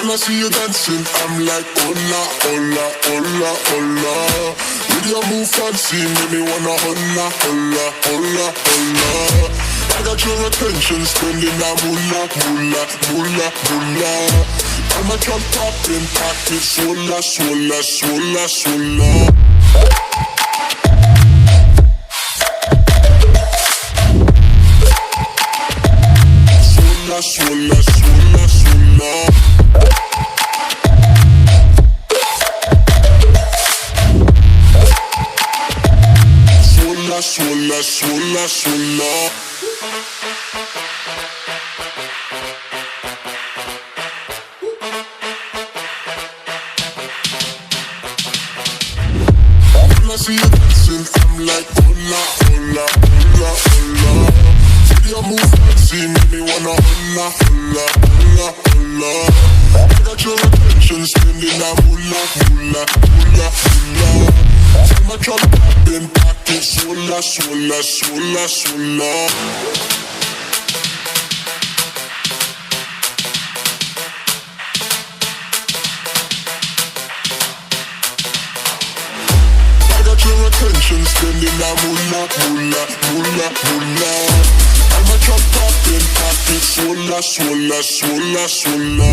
When I see you dancing, I'm like, hola, hola, hola, hola. With your move fancy, make me wanna hola, hola, hola, hola. I got your attention, spending that moolah, moolah, moolah, moolah. I'm a drop poppin', pocket, swola, swola, swola, swola. Swola, swola, swola, swola. Swola, swola, swola. When I see you dancing, I'm like, hola, hola, hola, hola. See your move fancy, make me wanna hola, hola, hola, hola. I got your attention, spending that moolah, moolah, moolah, moolah. I'm a drop poppin', pocket, swola, swola, swola, swola. Your attention, spending that moolah, moolah, moolah, moolah. I'm a drop poppin', pocket, swola, swola, swola, swola.